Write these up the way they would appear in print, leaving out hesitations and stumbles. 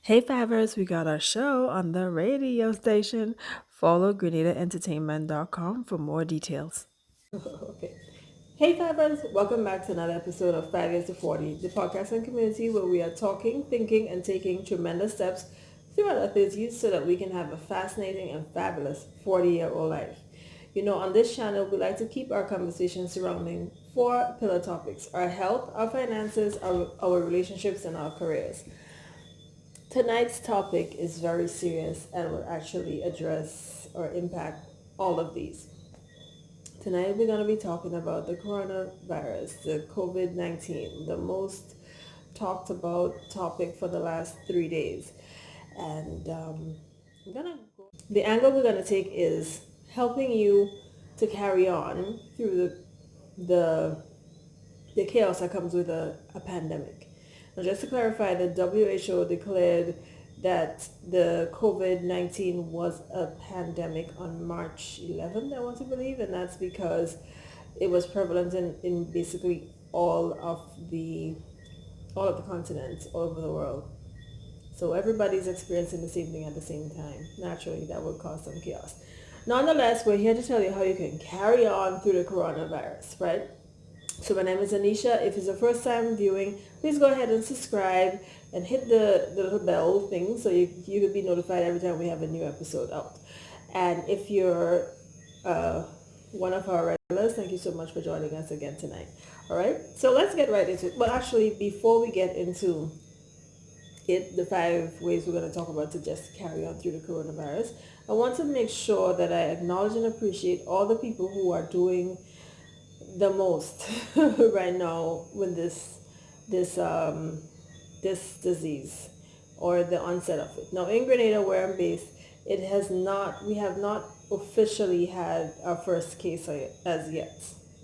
Hey Fivers, we got our show on the radio station. Follow grenadaentertainment.com for more details. Okay. Hey Fivers, welcome back to another episode of 5 Years to 40, the podcast and community where we are talking, thinking, and taking tremendous steps throughout our 30s so that we can have a fascinating and fabulous 40-year-old life. You know, on this channel, we like to keep our conversation surrounding four pillar topics: our health, our finances, our relationships, and our careers. Tonight's topic is very serious and will actually address or impact all of these. Tonight we're going to be talking about the coronavirus, the COVID-19, the most talked about topic for the last 3 days. And the angle we're going to take is helping you to carry on through the, the chaos that comes with a pandemic. Now, just to clarify, the WHO declared that the COVID-19 was a pandemic on March 11th, I want to believe, and that's because it was prevalent in basically all of the continents all over the world. So everybody's experiencing the same thing at the same time. Naturally, that would cause some chaos. Nonetheless, we're here to tell you how you can carry on through the coronavirus, right? So my name is Anisha. If it's the first time viewing, please go ahead and subscribe and hit the little bell thing so you will be notified every time we have a new episode out. And if you're one of our regulars, thank you so much for joining us again tonight. All right, so let's get right into it. But actually, before we get into it, the 5 ways we're going to talk about to just carry on through the coronavirus, I want to make sure that I acknowledge and appreciate all the people who are doing the most right now with this this disease or the onset of it. Now in Grenada, where I'm based, we have not officially had our first case as yet,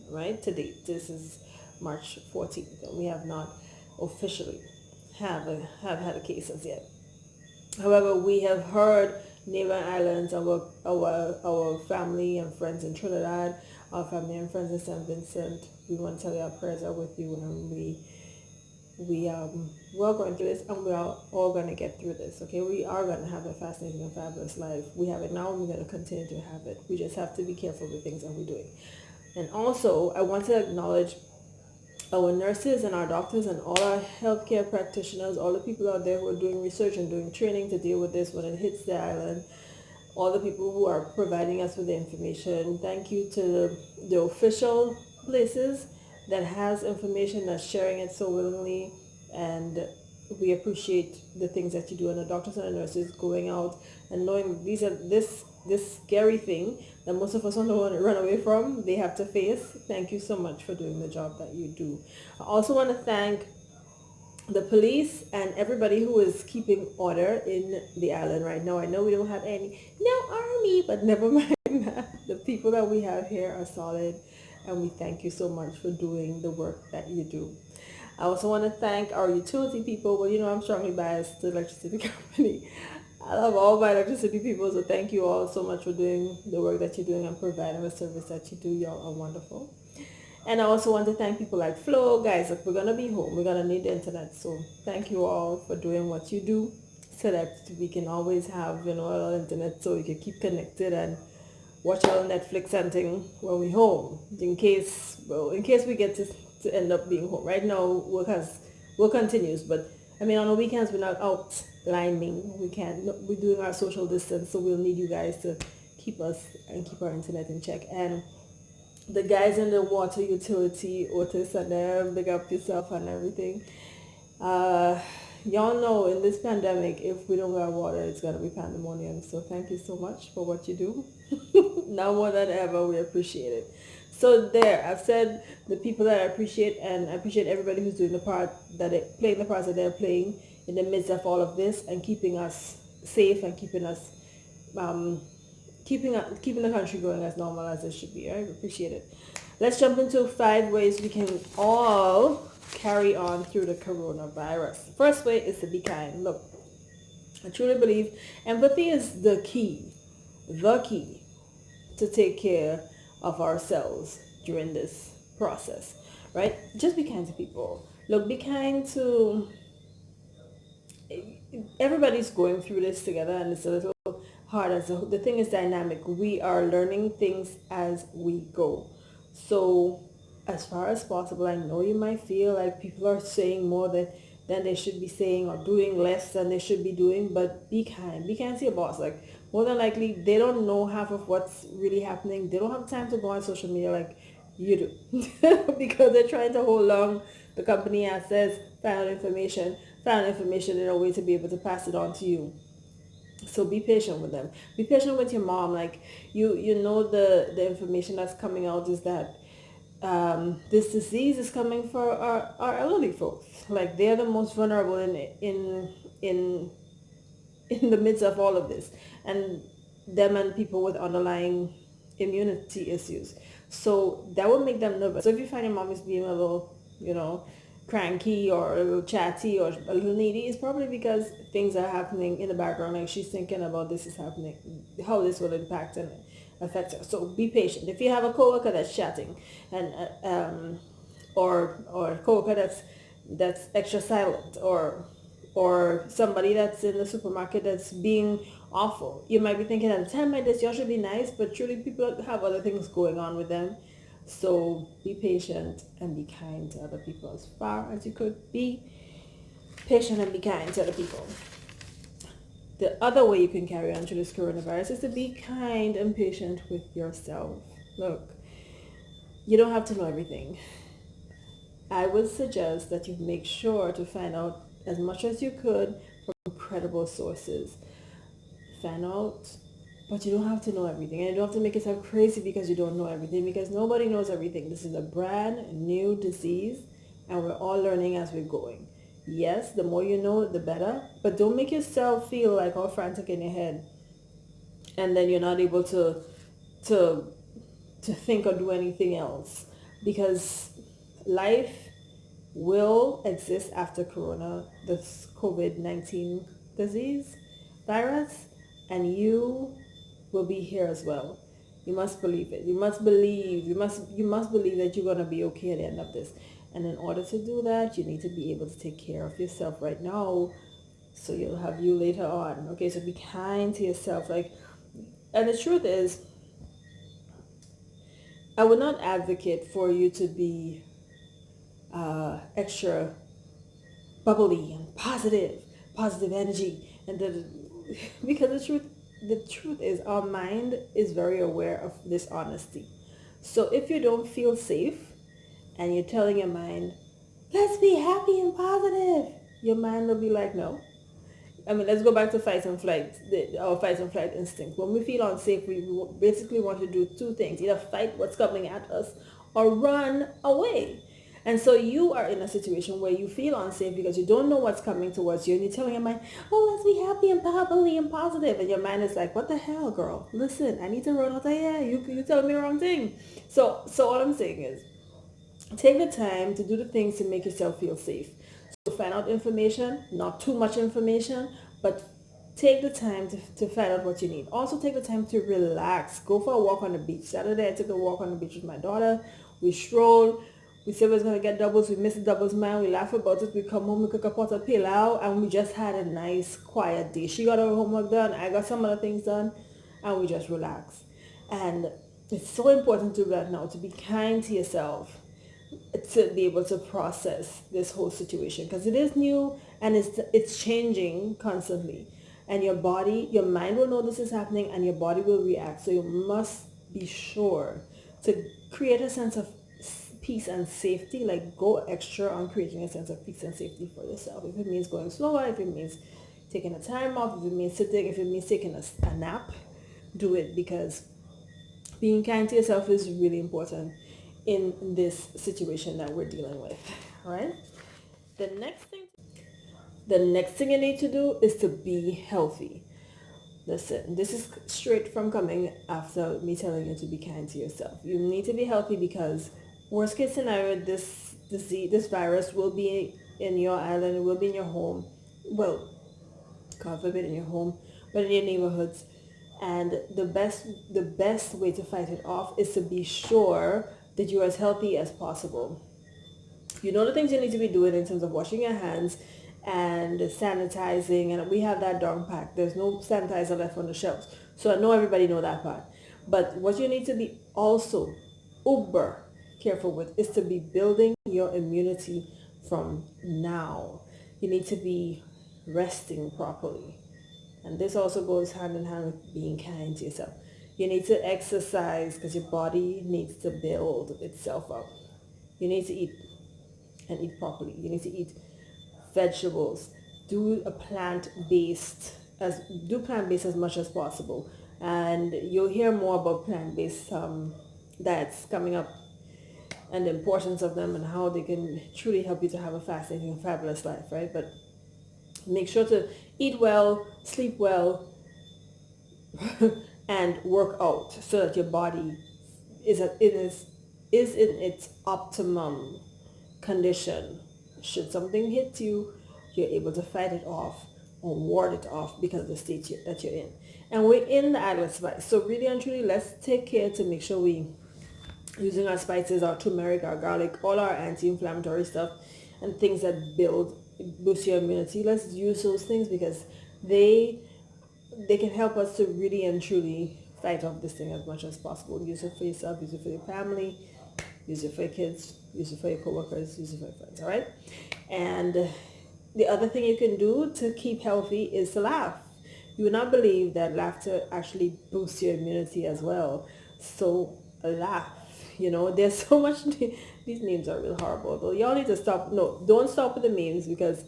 right? To date, this is March 14th, and we have not officially have had a case as yet. However, we have heard neighboring islands, our family and friends in Trinidad, our family and friends in St. Vincent. We want to tell you our prayers are with you, and we're going through this, and we are all going to get through this. Okay, we are going to have a fascinating and fabulous life. We have it now, and we're going to continue to have it. We just have to be careful with things that we're doing. And also, I want to acknowledge our nurses and our doctors and all our healthcare practitioners, all the people out there who are doing research and doing training to deal with this when it hits the island, all the people who are providing us with the information. Thank you to the official places that has information, that's sharing it so willingly, and we appreciate the things that you do, and the doctors and the nurses going out and knowing this scary thing that most of us don't want to run away from, they have to face. Thank you so much for doing the job that you do. I also want to thank the police and everybody who is keeping order in the island right now. I know we don't have no army, but never mind that. The people that we have here are solid, and we thank you so much for doing the work that you do. I also want to thank our utility people. Well, you know, I'm strongly biased to the electricity company. I love all my electricity people, so thank you all so much for doing the work that you're doing and providing the service that you do. Y'all are wonderful. And I also want to thank people like Flo. Guys, look, we're going to be home. We're going to need the internet. So thank you all for doing what you do so that we can always have, you know, our internet so we can keep connected and watch our Netflix and thing when we're home. In case we get to end up being home. Right now, work continues. But, I mean, on the weekends, we're not out lining. We're doing our social distance. So we'll need you guys to keep us and keep our internet in check. And the guys in the water utility, Otis and them, big up yourself and everything. Uh, y'all know in this pandemic, if we don't got water, it's gonna be pandemonium. So thank you so much for what you do. Now more than ever, we appreciate it. So there, I've said the people that I appreciate, and I appreciate everybody who's doing the part playing the parts that they're playing in the midst of all of this and keeping us safe and keeping us um, keeping the country going as normal as it should be. I appreciate it. Let's jump into 5 ways we can all carry on through the coronavirus. First way is to be kind. Look, I truly believe empathy is the key to take care of ourselves during this process, right? Just be kind to people. Look, be kind to everybody's going through this together, and it's a little hard. As the thing is dynamic, we are learning things as we go. So as far as possible, I know you might feel like people are saying more than they should be saying, or doing less than they should be doing, but be kind to your boss. Like, more than likely they don't know half of what's really happening. They don't have time to go on social media like you do because they're trying to hold on the company assets, find information in a way to be able to pass it on to you. So be patient with them. Be patient with your mom. Like, you know, the information that's coming out is that this disease is coming for our elderly folks. Like, they're the most vulnerable in in the midst of all of this, and them and people with underlying immunity issues. So that will make them nervous. So if you find your mom is being a little, cranky or a little chatty or a little needy, it's probably because things are happening in the background. Like, she's thinking about this is happening, how this will impact and affect her. So be patient. If you have a coworker that's chatting, and or a coworker that's extra silent, or somebody that's in the supermarket that's being awful. You might be thinking, at a time like this, y'all should be nice, but truly people have other things going on with them. So be patient and be kind to other people as far as you could. Be patient and be kind to other people. The other way you can carry on through this coronavirus is to be kind and patient with yourself. Look, you don't have to know everything. I would suggest that you make sure to find out as much as you could from credible sources. Find out, but you don't have to know everything, and you don't have to make yourself crazy because you don't know everything, because nobody knows everything. This is a brand new disease, and we're all learning as we're going. Yes, the more you know, the better, but don't make yourself feel like all frantic in your head, and then you're not able to to think or do anything else, because life will exist after corona, this covid-19 disease virus, and you will be here as well. You must believe it. You must believe that you're going to be okay at the end of this. And in order to do that, you need to be able to take care of yourself right now, so you'll have you later on. Okay, so be kind to yourself. Like, and the truth is, I would not advocate for you to be extra bubbly and positive energy, and because the truth is, our mind is very aware of this honesty. So if you don't feel safe and you're telling your mind, let's be happy and positive, your mind will be like, no. I mean, let's go back to fight and flight, our fight and flight instinct. When we feel unsafe, we basically want to do two things: either fight what's coming at us or run away. And so you are in a situation where you feel unsafe because you don't know what's coming towards you, and you're telling your mind, oh, let's be happy and bubbly and positive. And your mind is like, what the hell, girl? Listen, I need to run out of here. You telling me the wrong thing. So all I'm saying is, take the time to do the things to make yourself feel safe. So find out information, not too much information, but take the time to find out what you need. Also take the time to relax. Go for a walk on the beach. Saturday I took a walk on the beach with my daughter. We strolled. We said we was gonna get doubles. We missed the doubles, man. We laugh about it. We come home, we cook a pot of pilau, and we just had a nice quiet day. She got her homework done. I got some other things done, and we just relaxed. And it's so important to do that now, to be kind to yourself, to be able to process this whole situation, because it is new and it's changing constantly, and your mind will know this is happening, and your body will react. So you must be sure to create a sense of peace and safety. Like, go extra on creating a sense of peace and safety for yourself. If it means going slower, if it means taking a time off, if it means sitting, if it means taking a nap, do it, because being kind to yourself is really important in this situation that we're dealing with. Right? The next thing the next thing you need to do is to be healthy. Listen, this is straight from coming after me telling you to be kind to yourself. You need to be healthy, because worst case scenario, this virus will be in your island, it will be in your home. Well, God forbid in your home, but in your neighborhoods. And the best way to fight it off is to be sure that you're as healthy as possible. You know the things you need to be doing in terms of washing your hands and sanitizing, and we have that down pack. There's no sanitizer left on the shelves. So I know everybody know that part. But what you need to be also uber careful with is to be building your immunity from now. You need to be resting properly. And this also goes hand in hand with being kind to yourself. You need to exercise because your body needs to build itself up. You need to eat and eat properly. You need to eat vegetables. Do a plant-based as much as possible. And you'll hear more about plant-based diets coming up and the importance of them and how they can truly help you to have a fascinating and fabulous life, right? But make sure to eat well, sleep well, and work out so that your body is in its optimum condition. Should something hit you, you're able to fight it off or ward it off because of the state that you're in. And we're in the Adler spice. So really and truly, let's take care to make sure we using our spices, our turmeric, our garlic, all our anti-inflammatory stuff and things that boost your immunity. Let's use those things because they can help us to really and truly fight off this thing as much as possible. Use it for yourself, use it for your family, use it for your kids, use it for your coworkers, use it for your friends, all right? And the other thing you can do to keep healthy is to laugh. You would not believe that laughter actually boosts your immunity as well. So laugh. There's so much. These memes are real horrible. Though y'all need to stop. No, don't stop with the memes because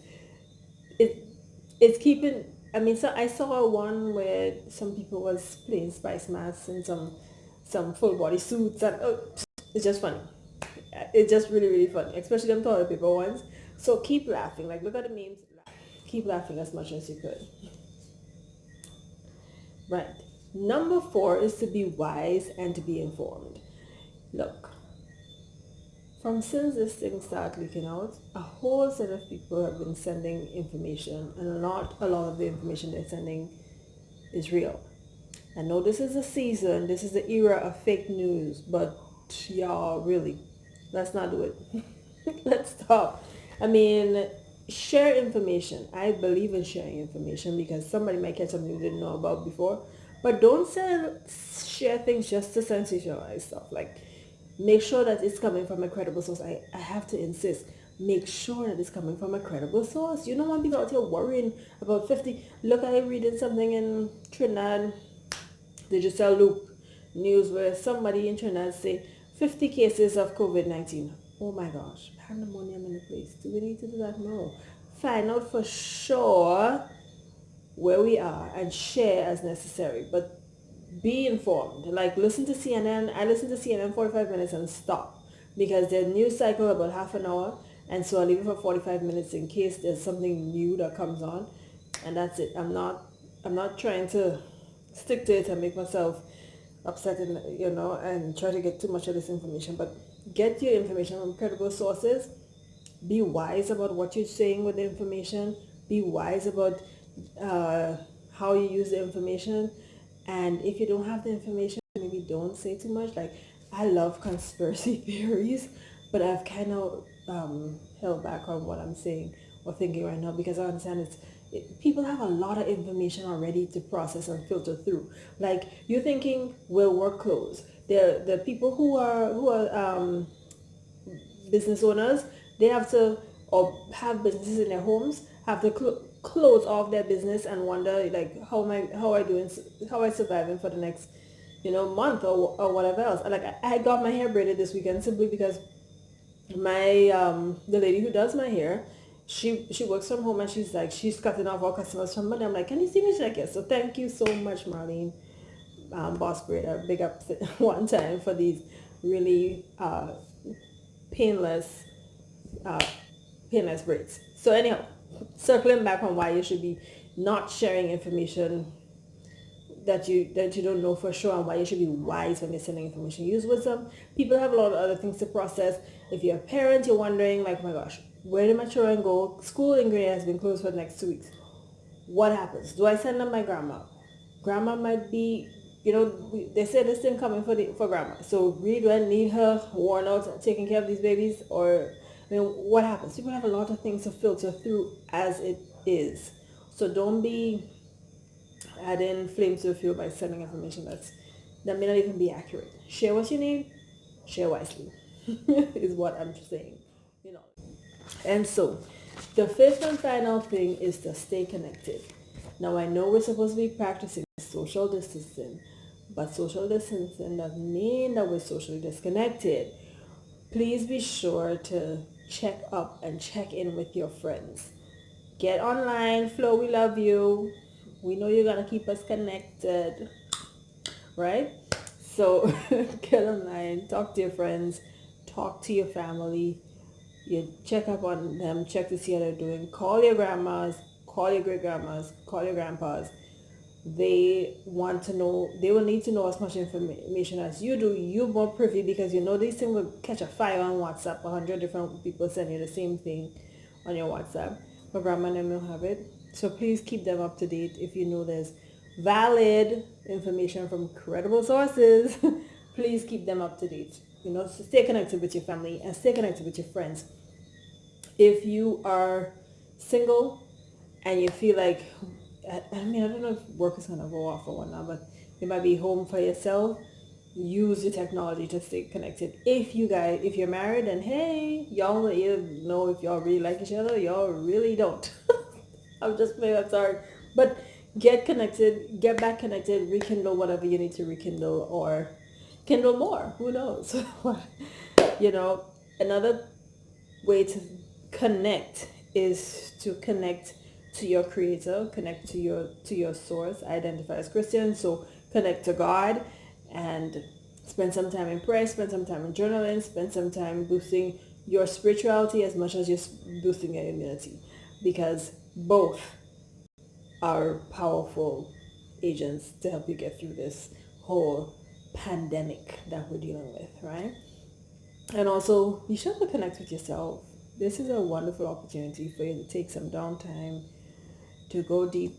it it's keeping. I mean, so I saw one where some people was playing Spice masks and some full body suits and it's just funny. It's just really really funny, especially them toilet paper ones. So keep laughing. Like look at the memes. Keep laughing as much as you could. Right. Number 4 is to be wise and to be informed. Look, from since this thing started leaking out, a whole set of people have been sending information, and not a lot of the information they're sending is real. I know this is the season, this is the era of fake news, but y'all, really, let's not do it. Let's stop. I mean, share information. I believe in sharing information because somebody might catch something you didn't know about before. But don't share things just to sensationalize stuff. Like, make sure that it's coming from a credible source. I have to insist. Make sure that it's coming from a credible source. You don't want people out here worrying about 50. Look, I reading something in Trinidad. They just tell Luke news where somebody in Trinidad say 50 cases of COVID-19. Oh my gosh, pandemonium in the place. Do we need to do that? No. Find out for sure where we are and share as necessary. But be informed. Like listen to CNN. I listen to CNN 45 minutes and stop because their news cycle about half an hour, and so I leave it for 45 minutes in case there's something new that comes on, and that's it. I'm not trying to stick to it and make myself upset and try to get too much of this information. But get your information from credible sources. Be wise about what you're saying with the information. Be wise about how you use the information. And if you don't have the information, maybe don't say too much. Like, I love conspiracy theories, but I've kind of held back on what I'm saying or thinking right now because I understand people have a lot of information already to process and filter through. Like, you're thinking, will work close? The people who are business owners, they have to, or have businesses in their homes, have to close off their business and wonder like how I surviving for the next month or whatever else. Like I got my hair braided this weekend simply because my the lady who does my hair, she works from home and she's cutting off all customers from Monday. I'm like, can you see me? She's like, yes. So thank you so much, Marlene, boss braider. Big up one time for these really painless uh, painless braids. So anyhow, circling back on why you should be not sharing information that you don't know for sure, and why you should be wise when you're sending information. Use wisdom. People have a lot of other things to process. If you're a parent, you're wondering like, oh my gosh, where did my children go? School in Green has been closed for the next 2 weeks. What happens? Do I send them my grandma? Grandma might be, they say this thing coming for grandma. So really, do I need her worn out taking care of these babies, or I mean, what happens? People have a lot of things to filter through as it is. So don't be adding flames to the fuel by sending information that may not even be accurate. Share what you need, share wisely, is what I'm saying. You know. And so, the fifth and final thing is to stay connected. Now, I know we're supposed to be practicing social distancing, but social distancing doesn't mean that we're socially disconnected. Please be sure to check up and check in with your friends. Get online. Flo, we love you. We know you're going to keep us connected, right? So get online, talk to your friends, talk to your family. You check up on them, check to see how they're doing. Call your grandmas, call your great grandmas, call your grandpas. They want to know, they will need to know as much information as you do. You're more privy because you know these things will catch a fire on WhatsApp. 100 different people send you the same thing on your WhatsApp. But grandma and them will have it. So please keep them up to date. If you know there's valid information from credible sources, please keep them up to date. You know, so stay connected with your family and stay connected with your friends. If you are single and you feel like, I mean, I don't know if work is going to go off or whatnot, but you might be home for yourself. Use the technology to stay connected. If you're married, then hey, y'all you know if y'all really like each other, y'all really don't. I'm just playing that sorry. But get connected, get back connected, rekindle whatever you need to rekindle or kindle more. Who knows? You know, another way to connect is to connect to your creator, connect to your source. Identify as Christian, so connect to God and spend some time in prayer, spend some time in journaling, spend some time boosting your spirituality as much as you're boosting your immunity, because both are powerful agents to help you get through this whole pandemic that we're dealing with, right? And also, be sure to connect with yourself. This is a wonderful opportunity for you to take some downtime, to go deep,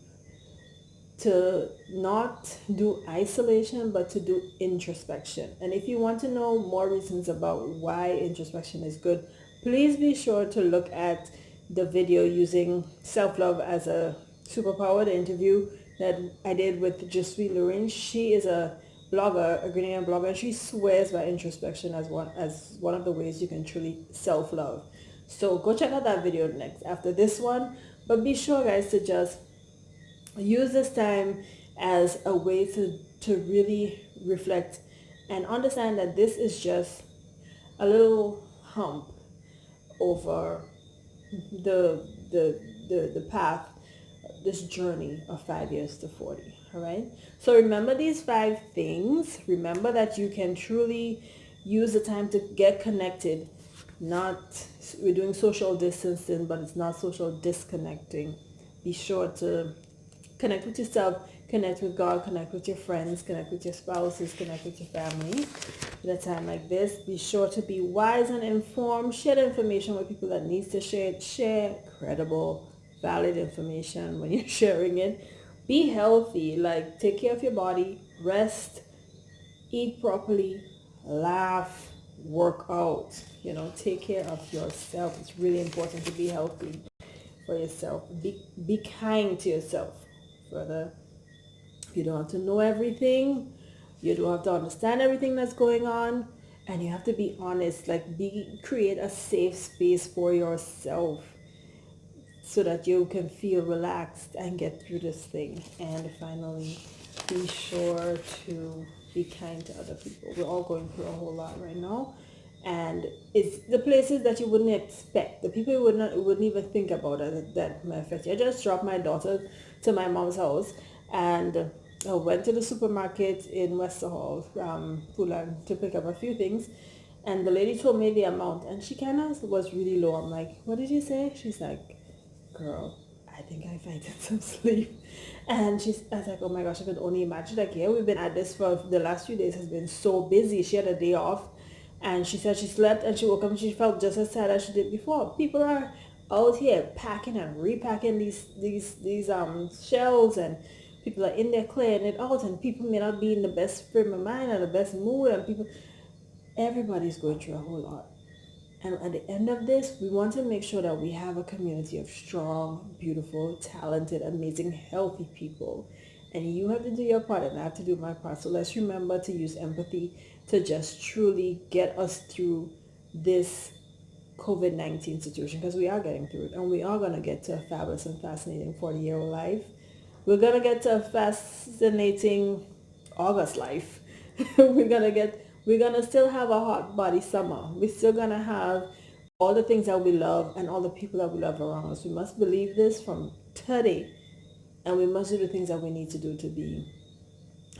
to not do isolation, but to do introspection. And if you want to know more reasons about why introspection is good, please be sure to look at the video using self-love as a superpower, the interview that I did with Justine Lorraine. She is a blogger, a Ghanaian blogger, and she swears by introspection as one of the ways you can truly self-love. So go check out that video next after this one. But be sure, guys, to just use this time as a way to really reflect and understand that this is just a little hump over the path, this journey of 5 years to 40. All right, so remember these 5 things. Remember that you can truly use the time to get connected. Not, we're doing social distancing, but it's not social disconnecting. Be sure to connect with yourself, connect with God, connect with your friends, connect with your spouses, connect with your family. At a time like this, be sure to be wise and informed. Share the information with people that needs to share it. Share credible, valid information when you're sharing it. Be healthy, like take care of your body, rest, eat properly, laugh, work out. You know, take care of yourself. It's really important to be healthy for yourself. Be kind to yourself. Further, you don't have to know everything. You don't have to understand everything that's going on, and you have to be honest. Like, create a safe space for yourself so that you can feel relaxed and get through this thing. And finally, be sure to be kind to other people. We're all going through a whole lot right now, and it's the places that you wouldn't expect, the people you wouldn't even think about that might affect you. I just dropped my daughter to my mom's house, and I went to the supermarket in Westerhall, Pulan, to pick up a few things, and the lady told me the amount, and she kind of was really low. I'm like, what did you say? She's like, girl, I think I fainted some sleep. And I was like, oh my gosh, I could only imagine. Like, yeah, we've been at this for the last few days, has been so busy. She had a day off, and she said she slept and she woke up and she felt just as sad as she did before. People are out here packing and repacking these shelves, and people are in there clearing it out, and people may not be in the best frame of mind or the best mood, and everybody's going through a whole lot. And at the end of this, we want to make sure that we have a community of strong, beautiful, talented, amazing, healthy people. And you have to do your part and I have to do my part. So let's remember to use empathy to just truly get us through this COVID-19 situation, because we are getting through it and we are going to get to a fabulous and fascinating 40-year-old life. We're going to get to a fascinating August life. We're going to still have a hot body summer. We're still going to have all the things that we love and all the people that we love around us. We must believe this from today, and we must do the things that we need to do to be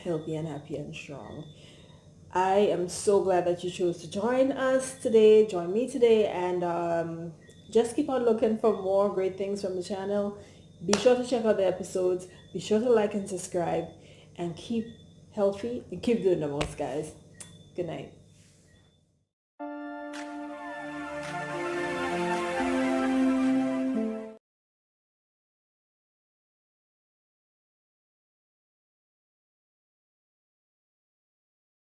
healthy and happy and strong. I am so glad that you chose to join us today, join me today, and just keep on looking for more great things from the channel. Be sure to check out the episodes. Be sure to like and subscribe, and keep healthy and keep doing the most, guys. Good night.